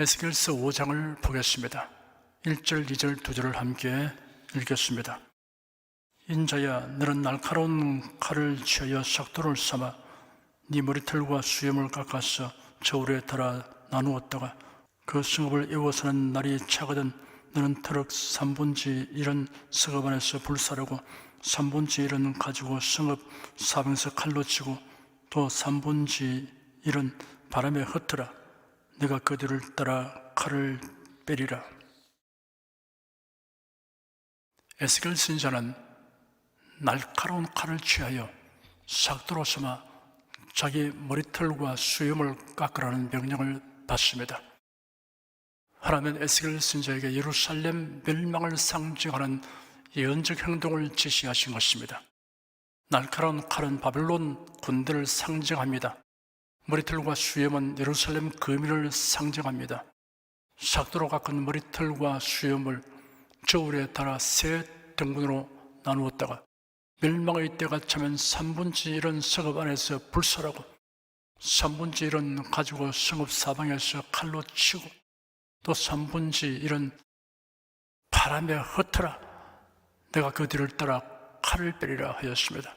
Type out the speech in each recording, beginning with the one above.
에스겔서 5장을 보겠습니다. 1절, 2절, 2절을 함께 읽겠습니다. 인자야, 너는 날카로운 칼을 취하여 삭도를 삼아 네 머리털과 수염을 깎아서 저울에 달아 나누었다가 그 성읍을 에워서는 날이 차거든 너는 트럭 3분지 1은 성읍 안에서 불사르고 3분지 1은 가지고 성읍 사방에서 칼로 치고 또 3분지 1은 바람에 흩어라. 내가 그들을 따라 칼을 빼리라. 에스겔 선지자는 날카로운 칼을 취하여 삭도로 삼아 자기 머리털과 수염을 깎으라는 명령을 받습니다. 하나님은 에스겔 선지자에게 예루살렘 멸망을 상징하는 예언적 행동을 지시하신 것입니다. 날카로운 칼은 바벨론 군대를 상징합니다. 머리털과 수염은 예루살렘 거민을 상징합니다. 삭도로 깎은 머리털과 수염을 저울에 달아 세 등분으로 나누었다가 멸망의 때가 차면 3분지 1은 성읍 안에서 불살하고 3분지 1은 가지고 성읍 사방에서 칼로 치고 또 3분지 1은 바람에 흩어라. 내가 그 뒤를 따라 칼을 빼리라 하였습니다.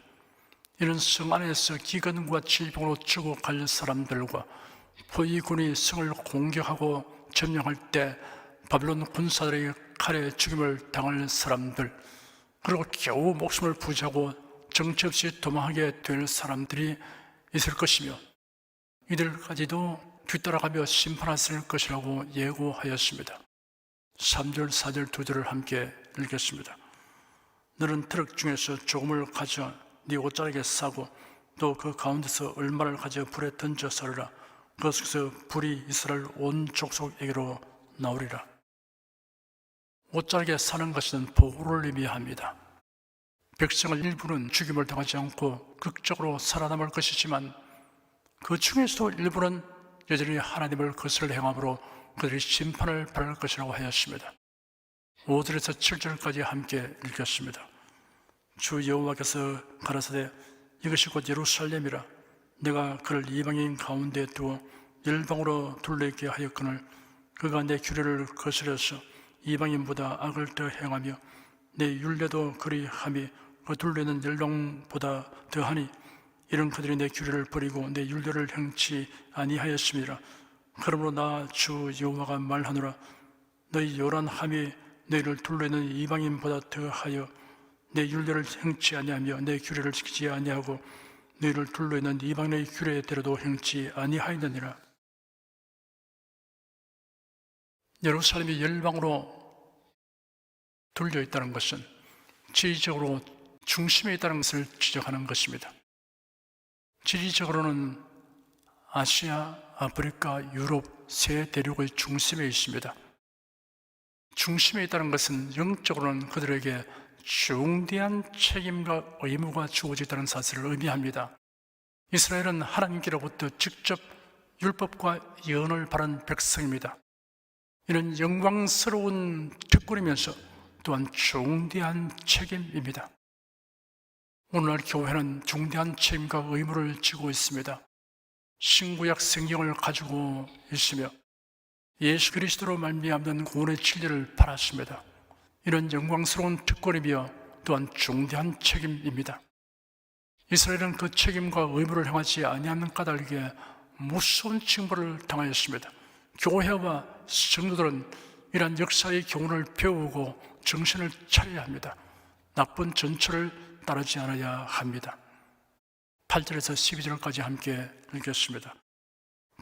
이는 성 안에서 기근과 질병으로 죽어갈 사람들과 포위군이 성을 공격하고 점령할 때 바벨론 군사들의 칼에 죽임을 당할 사람들, 그리고 겨우 목숨을 부지하고 정처 없이 도망하게 될 사람들이 있을 것이며 이들까지도 뒤따라가며 심판하실 것이라고 예고하였습니다. 3절, 4절, 2절을 함께 읽겠습니다. 너는 트럭 중에서 조금을 가져 네 옷자락에 싸고 또 그 가운데서 얼마를 가져 불에 던져 썰으라. 그것에서 불이 이스라엘 온 족속에게로 나오리라. 옷자락에 사는 것은 보호를 의미합니다. 백성을 일부는 죽임을 당하지 않고 극적으로 살아남을 것이지만 그 중에서도 일부는 여전히 하나님을 거스를 행함으로 그들이 심판을 받을 것이라고 하였습니다. 5절에서 7절까지 함께 읽겠습니다. 주 여호와께서 가라사대 이것이 곧 예루살렘이라. 내가 그를 이방인 가운데 두어 열방으로 둘러있게 하였거늘 그가 내 규례를 거스려서 이방인보다 악을 더 행하며 내 율례도 그리 함이 그 둘레는 열방보다 더하니 이런 그들이 내 규례를 버리고 내 율례를 행치 아니하였음이라. 그러므로 나 주 여호와가 말하노라. 너희 요란 함이 너희를 둘러있는 이방인보다 더하여 내 율례를 행치 아니하며 내 규례를 지키지 아니하고 너희를 둘러있는 이방인의 규례대로도 행치 아니하였느니라. 예루살렘이 열방으로 둘려있다는 것은 지리적으로 중심에 있다는 것을 지적하는 것입니다. 지리적으로는 아시아, 아프리카, 유럽 세 대륙의 중심에 있습니다. 중심에 있다는 것은 영적으로는 그들에게 중대한 책임과 의무가 주어지다는 사실을 의미합니다. 이스라엘은 하나님께로부터 직접 율법과 예언을 받은 백성입니다. 이는 영광스러운 특권이면서 또한 중대한 책임입니다. 오늘날 교회는 중대한 책임과 의무를 지고 있습니다. 신구약 성경을 가지고 있으며 예수 그리스도로 말미암는 구원의 진리를 받았습니다. 이는 영광스러운 특권이며 또한 중대한 책임입니다. 이스라엘은 그 책임과 의무를 행하지 아니하는 까닭에 무서운 징벌을 당하였습니다. 교회와 성도들은 이러한 역사의 교훈을 배우고 정신을 차려야 합니다. 나쁜 전철을 따르지 않아야 합니다. 8절에서 12절까지 함께 읽겠습니다.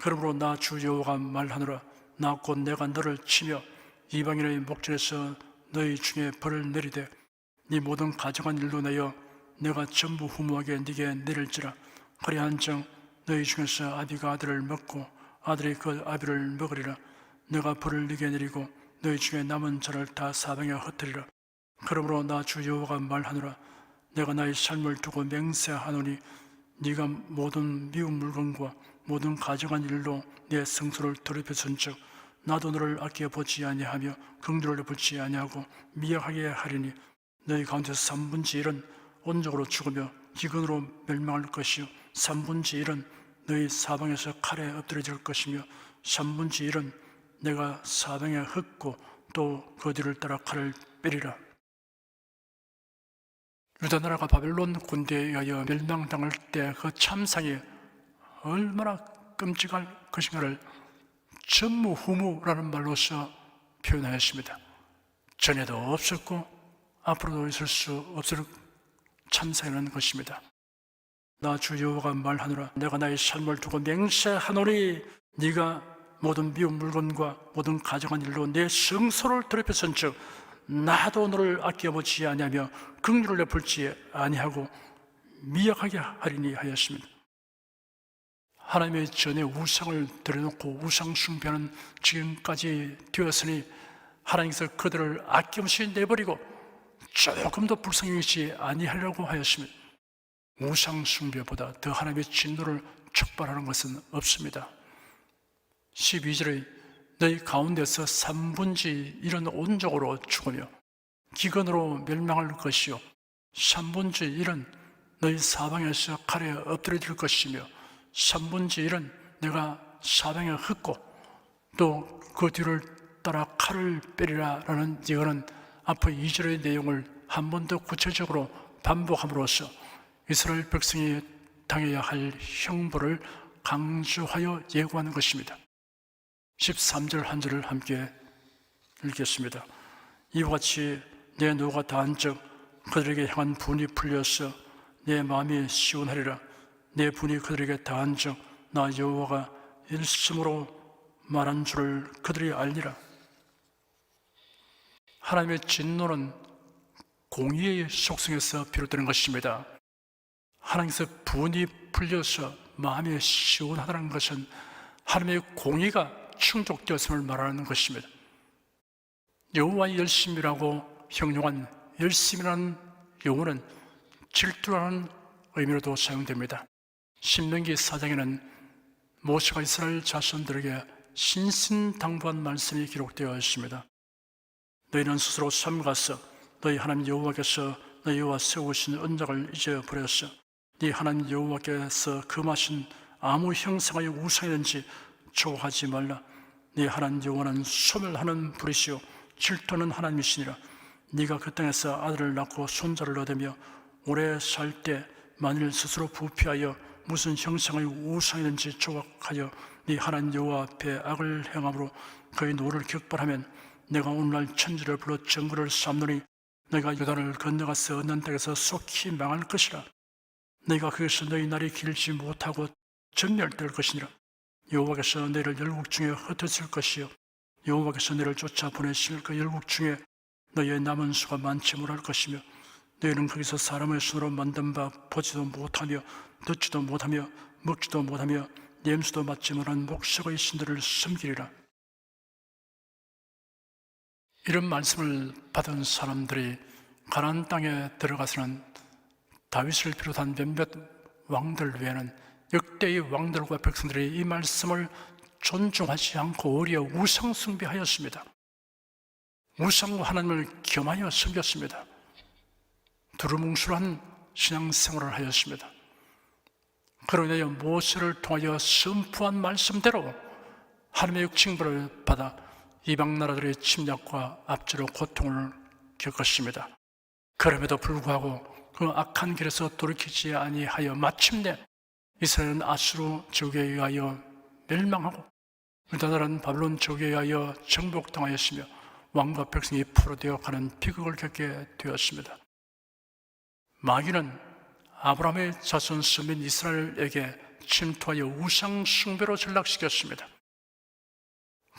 그러므로 나 주 여호와가 말하노라. 나 곧 내가 너를 치며 이방인의 목전에서 너희 중에 벌을 내리되 네 모든 가정한 일로 내어 내가 전부 후무하게 네게 내릴지라. 그리한정 너희 중에서 아비가 아들을 먹고 아들이 그 아비를 먹으리라. 내가 벌을 네게 내리고 너희 중에 남은 자를 다 사방에 흩으리라. 그러므로 나 주 여호와가 말하노라. 내가 나의 삶을 두고 맹세하노니 네가 모든 미운 물건과 모든 가정한 일로 내 성소를 더럽혔은즉 나도 너를 아껴보지 아니하며 긍휼을 베풀지 아니하고 미약하게 하리니 너희 가운데서 3분지 1은 온적으로 죽으며 기근으로 멸망할 것이요 3분지 1은 너희 사방에서 칼에 엎드려질 것이며 3분지 1은 내가 사방에 흩고 또 그 뒤를 따라 칼을 빼리라. 유다 나라가 바벨론 군대에 의하여 멸망당할 때 그 참상이 얼마나 끔찍할 것인가를 전무후무라는 말로서 표현하였습니다. 전에도 없었고 앞으로도 있을 수 없을 참상이라는 것입니다. 나 주 여호와가 말하노라. 내가 나의 삶을 두고 맹세하노니 네가 모든 미운 물건과 모든 가정한 일로 내 성소를 더럽혔은즉 나도 너를 아껴보지 아니하며 긍휼을 베풀지 아니하고 미약하게 하리니 하였습니다. 하나님의 전에 우상을 들여놓고 우상 숭배하는 지금까지 되었으니 하나님께서 그들을 아낌없이 내버리고 조금도 불쌍히 여기지 아니하려고 하였습니다. 우상 숭배보다 더 하나님의 진노를 촉발하는 것은 없습니다. 12절에 너희 가운데서 3분의 1은 온족으로 죽으며 기근으로 멸망할 것이요 3분의 1은 너희 사방에서 칼에 엎드려질 것이며 3분의 1은 내가 사방에 흩고 또 그 뒤를 따라 칼을 빼리라 라는 이거는 앞의 2절의 내용을 한 번 더 구체적으로 반복함으로써 이스라엘 백성이 당해야 할 형벌을 강조하여 예고하는 것입니다. 13절 한 절을 함께 읽겠습니다. 이와 같이 내 노가 다한즉 그들에게 향한 분이 풀려서 내 마음이 시원하리라. 내 분이 그들에게 다한즉 나 여호와가 일심으로 말한 줄을 그들이 알리라. 하나님의 진노는 공의의 속성에서 비롯되는 것입니다. 하나님께서 분이 풀려서 마음이 시원하다는 것은 하나님의 공의가 충족되었음을 말하는 것입니다. 여호와의 열심이라고 형용한 열심이라는 용어는 질투라는 의미로도 사용됩니다. 신명기 4장에는 모세가 이스라엘 자손들에게 신신당부한 말씀이 기록되어 있습니다. 너희는 스스로 삼가서 너희 하나님 여호와께서 너희와 세우신 언약을 잊어버렸어. 네 하나님 여호와께서 금하신 아무 형상의 우상이든지 좋아하지 말라. 네 하나님 여호와는 소멸하는 불이시요 질투하는 하나님이시니라. 네가 그 땅에서 아들을 낳고 손자를 얻으며 오래 살 때 만일 스스로 부패하여 무슨 형상의 우상이든지 조각하여 네 하나님 여호와 앞에 악을 행함으로 그의 노를 격발하면 내가 오늘날 천지를 불러 정글을 삼노니 너희가 요단을 건너가서 얻는 땅에서 속히 망할 것이라. 너희가 거기서 너희 날이 길지 못하고 전멸될 것이니라. 여호와께서 너희를 열국 중에 흩으실 것이요 여호와께서 너희를 쫓아 보내실 그 열국 중에 너희의 남은 수가 많지 못할 것이며 너희는 거기서 사람의 손으로 만든 바 보지도 못하며 듣지도 못하며 먹지도 못하며 냄새도 맡지 못한 목석의 신들을 섬기리라. 이런 말씀을 받은 사람들이 가나안 땅에 들어가서는 다윗을 비롯한 몇몇 왕들 외에는 역대의 왕들과 백성들이 이 말씀을 존중하지 않고 오히려 우상 숭배하였습니다. 우상과 하나님을 겸하여 섬겼습니다. 두루뭉술한 신앙생활을 하였습니다. 그로 인하여 모세를 통하여 선포한 말씀대로 하나님의 징벌을 받아 이방 나라들의 침략과 압제로 고통을 겪었습니다. 그럼에도 불구하고 그 악한 길에서 돌이키지 아니하여 마침내 이스라엘은 아수르 제국에 의하여 멸망하고 유다 나라는 바벨론 제국에 의하여 정복당하였으며 왕과 백성이 포로되어 가는 비극을 겪게 되었습니다. 마귀는 아브라함의 자손 서민 이스라엘에게 침투하여 우상 숭배로 전락시켰습니다.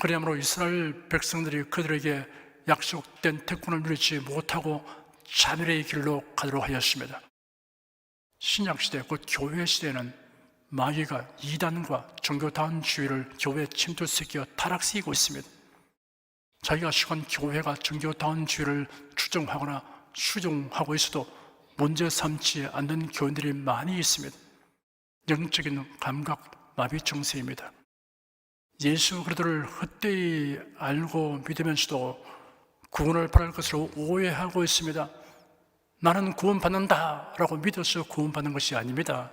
그러므로 이스라엘 백성들이 그들에게 약속된 특권을 누리지 못하고 자멸의 길로 가도록 하였습니다. 신약시대 곧 교회시대에는 마귀가 이단과 종교다운주의를 교회에 침투시켜 타락시키고 있습니다. 자기가 시간 교회가 종교다운주의를 추종하거나 수종하고 있어도 문제 삼지 않는 교인들이 많이 있습니다. 영적인 감각 마비 증세입니다. 예수 그리스도를 헛되이 알고 믿으면서도 구원을 받을 것으로 오해하고 있습니다. 나는 구원받는다 라고 믿어서 구원받는 것이 아닙니다.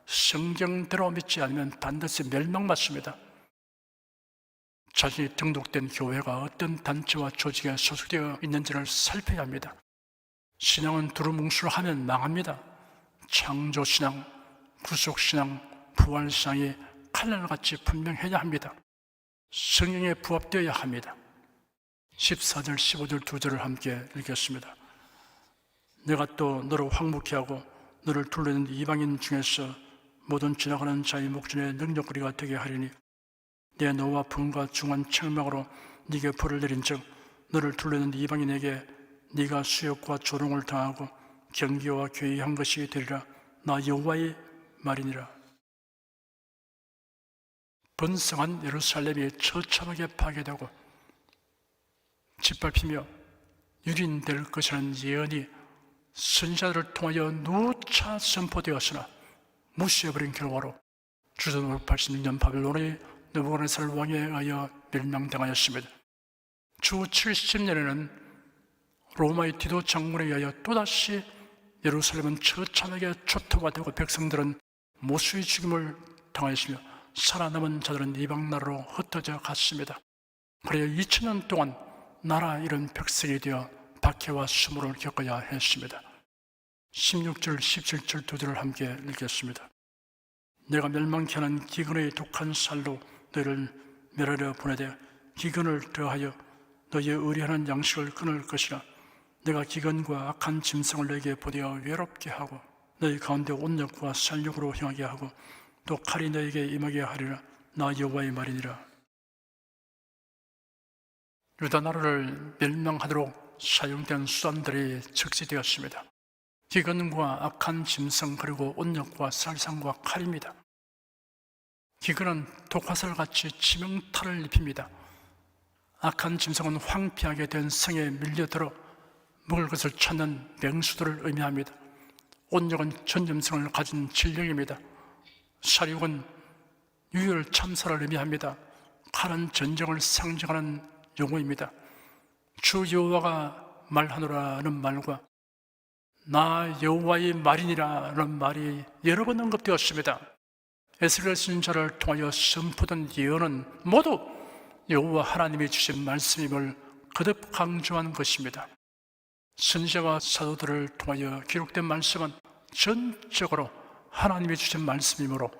성경대로 믿지 않으면 반드시 멸망받습니다. 자신이 등록된 교회가 어떤 단체와 조직에 소속되어 있는지를 살펴야 합니다. 신앙은 두루뭉술을 하면 망합니다. 창조신앙, 구속신앙, 부활신앙이 칼날같이 분명해야 합니다. 성령에 부합되어야 합니다. 14절, 15절 두 절을 함께 읽겠습니다. 내가 또 너를 황무케 하고 너를 둘러있는 이방인 중에서 모든 지나가는 자의 목전에 능력거리가 되게 하리니 내 노와 분과 중한 책망으로 네게 벌을 내린즉 너를 둘러있는 이방인에게 네가 수욕과 조롱을 당하고 경계와 괴이한 것이 되리라. 나 여호와의 말이니라. 번성한 예루살렘이 처참하게 파괴되고 짓밟히며 유린될 것이라는 예언이 선지자들을 통하여 누차 선포되었으나 무시해버린 결과로 주전 586년 바벨론의 느부갓네살 왕에 의하여 멸망당하였습니다. 주 70년에는 로마의 디도 장군에 의하여 또다시 예루살렘은 처참하게 초토화 되고 백성들은 모수의 죽임을 당하였으며 살아남은 자들은 이방 나라로 흩어져 갔습니다. 그래야 2000년 동안 나라 잃은 백성이 되어 박해와 수모를 겪어야 했습니다. 16절, 17절 두 절을 함께 읽겠습니다. 내가 멸망케 하는 기근의 독한 살로 너희를 멸하려 보내되 기근을 더하여 너희의 의리하는 양식을 끊을 것이라. 내가 기근과 악한 짐승을 너희에게 보내어 외롭게 하고 너희 가운데 온역과 살육으로 행하게 하고 또 칼이 너희에게 임하게 하리라. 나 여호와의 말이니라. 유다 나라를 멸망하도록 사용된 수단들이 적시되었습니다. 기근과 악한 짐승 그리고 온역과 살상과 칼입니다. 기근은 독화살같이 치명타를 입힙니다. 악한 짐승은 황폐하게 된 성에 밀려들어 먹을 것을 찾는 맹수들을 의미합니다. 온역은 전염성을 가진 질병입니다. 살육은 유혈 참사를 의미합니다. 칼은 전쟁을 상징하는 용어입니다. 주 여호와가 말하노라는 말과 나 여호와의 말이니라는 말이 여러 번 언급되었습니다. 에스겔 선지자를 통하여 선포된 예언은 모두 여호와 하나님이 주신 말씀임을 거듭 강조한 것입니다. 선지자와 사도들을 통하여 기록된 말씀은 전적으로 하나님이 주신 말씀이므로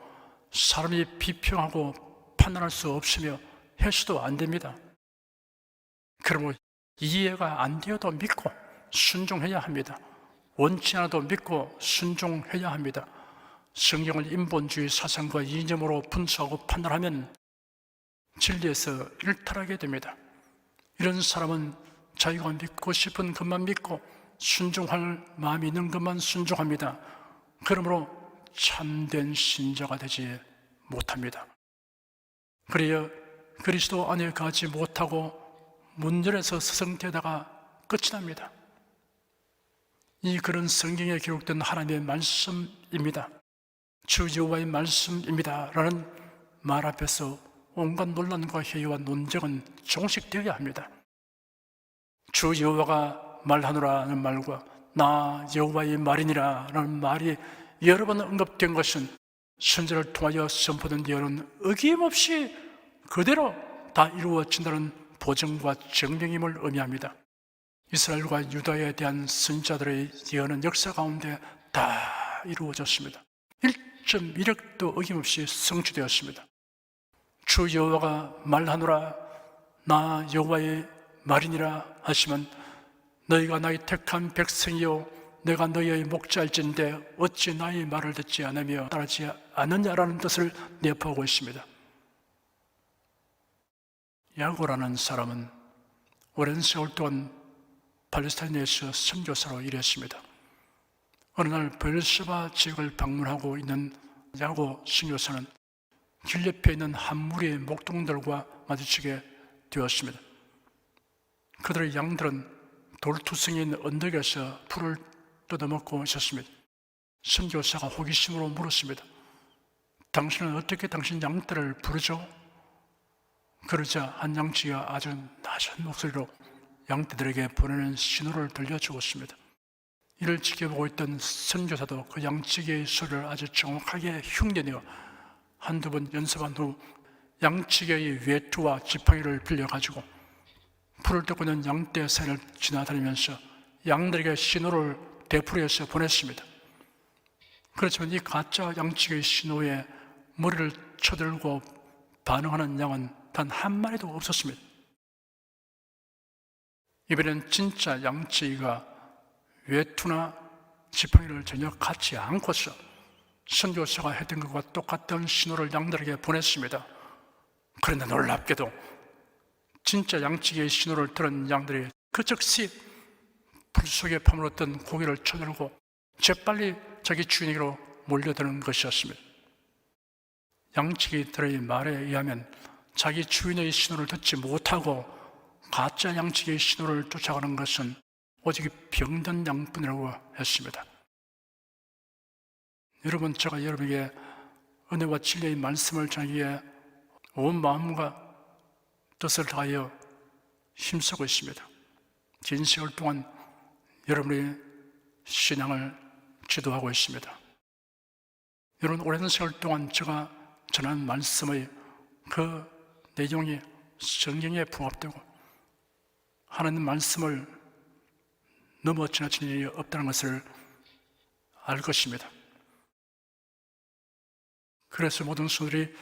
사람이 비평하고 판단할 수 없으며 해서도 안 됩니다. 그러므로 이해가 안 되어도 믿고 순종해야 합니다. 원치 않아도 믿고 순종해야 합니다. 성경을 인본주의 사상과 이념으로 분석하고 판단하면 진리에서 일탈하게 됩니다. 이런 사람은 자기가 믿고 싶은 것만 믿고 순종할 마음이 있는 것만 순종합니다. 그러므로 참된 신자가 되지 못합니다. 그래야 그리스도 안에 가지 못하고 문전에서 서성대다가 끝이 납니다. 이 글은 성경에 기록된 하나님의 말씀입니다. 주 여호와의 말씀입니다 라는 말 앞에서 온갖 논란과 회의와 논쟁은 종식되어야 합니다. 주 여호와가 말하노라는 말과 나 여호와의 말이니라 라는 말이 여러 번 언급된 것은 선지자를 통하여 선포된 예언은 어김없이 그대로 다 이루어진다는 보증과 증명임을 의미합니다. 이스라엘과 유다에 대한 선지자들의 예언은 역사 가운데 다 이루어졌습니다. 1.1억도 어김없이 성취되었습니다. 주 여호와가 말하노라 나 여호와의 말이니라 하시면 너희가 나의 택한 백성이요 내가 너희의 목자일진데 어찌 나의 말을 듣지 않으며 따르지 않느냐라는 뜻을 내포하고 있습니다. 야고라는 사람은 오랜 세월 동안 팔레스타인에서 선교사로 일했습니다. 어느 날 베르세바 지역을 방문하고 있는 야고 선교사는 길 옆에 있는 한 무리의 목동들과 마주치게 되었습니다. 그들의 양들은 돌투성이 있는 언덕에서 풀을 뜯어먹고 있었습니다. 선교사가 호기심으로 물었습니다. 당신은 어떻게 당신 양떼를 부르죠? 그러자 한 양치가 아주 낮은 목소리로 양떼들에게 보내는 신호를 들려주었습니다. 이를 지켜보고 있던 선교사도 그 양치기의 소리를 아주 정확하게 흉내내어 한두 번 연습한 후 양측의 외투와 지팡이를 빌려가지고 불을 떼고 있는 양떼 사이를 지나다니면서 양들에게 신호를 되풀이해서 보냈습니다. 그렇지만 이 가짜 양측의 신호에 머리를 쳐들고 반응하는 양은 단 한 마리도 없었습니다. 이번엔 진짜 양치기가 외투나 지팡이를 전혀 갖지 않고서 선교사가 했던 것과 똑같은 신호를 양들에게 보냈습니다. 그런데 놀랍게도 진짜 양치기의 신호를 들은 양들이 그 즉시 불 속에 파묻었던 고기를 쳐들고 재빨리 자기 주인에게로 몰려드는 것이었습니다. 양치기들의 말에 의하면 자기 주인의 신호를 듣지 못하고 가짜 양치기의 신호를 쫓아가는 것은 오직 병든 양뿐이라고 했습니다. 여러분, 제가 여러분에게 은혜와 진리의 말씀을 전하기에 온 마음과 뜻을 다하여 힘쓰고 있습니다. 긴 세월 동안 여러분의 신앙을 지도하고 있습니다. 여러분, 오랜 세월 동안 제가 전한 말씀의 그 내용이 성경에 부합되고 하나님 말씀을 넘어 지나치는 일이 없다는 것을 알 것입니다. 그래서 모든 성도들이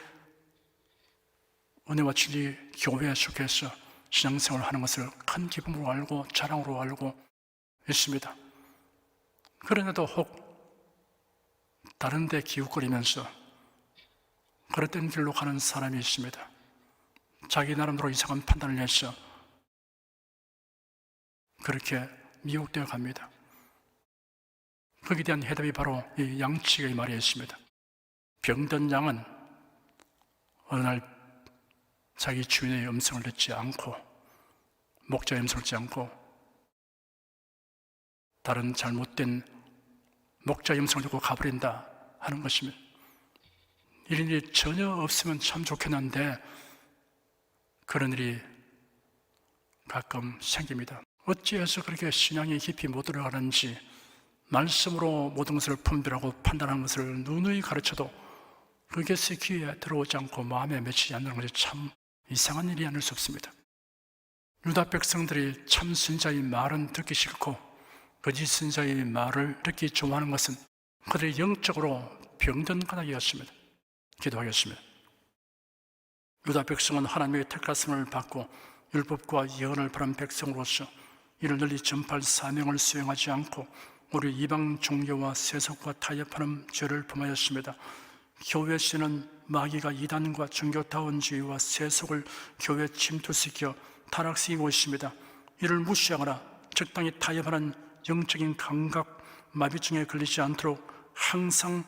은혜와 진리 교회에 속해서 신앙생활을 하는 것을 큰 기쁨으로 알고 자랑으로 알고 있습니다. 그런데도 혹 다른 데 기웃거리면서 그릇된 길로 가는 사람이 있습니다. 자기 나름대로 이상한 판단을 해서 그렇게 미혹되어 갑니다. 거기에 대한 해답이 바로 이 양치기의 말이 있습니다. 병든 양은 어느 날 자기 주인의 음성을 듣지 않고 목자의 음성을 듣지 않고 다른 잘못된 목자의 음성을 듣고 가버린다 하는 것입니다. 이런 일이 전혀 없으면 참 좋겠는데 그런 일이 가끔 생깁니다. 어찌해서 그렇게 신앙이 깊이 못 들어가는지 말씀으로 모든 것을 분별하고 판단하는 것을 누누이 가르쳐도 그것이 귀에 들어오지 않고 마음에 맺히지 않는 것이 참 이상한 일이 아닐 수 없습니다. 유다 백성들이 참 선지자의 말은 듣기 싫고 거짓 선지자의 말을 듣기 좋아하는 것은 그들이 영적으로 병든 까닭이었습니다. 기도하겠습니다. 유다 백성은 하나님의 택하심을 받고 율법과 예언을 바란 백성으로서 이를 널리 전파할 사명을 수행하지 않고 우리 이방 종교와 세속과 타협하는 죄를 범하였습니다. 교회 씨는 마귀가 이단과 종교다원주의와 세속을 교회에 침투시켜 타락시키고 있습니다. 이를 무시하거나 적당히 타협하는 영적인 감각, 마비증에 걸리지 않도록 항상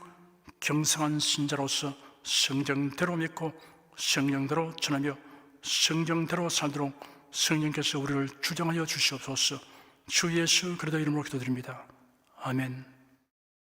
경성한 신자로서 성경대로 믿고 성령대로 전하며 성경대로 살도록 성령께서 우리를 주장하여 주시옵소서. 주 예수 그리스도 이름으로 기도드립니다. 아멘.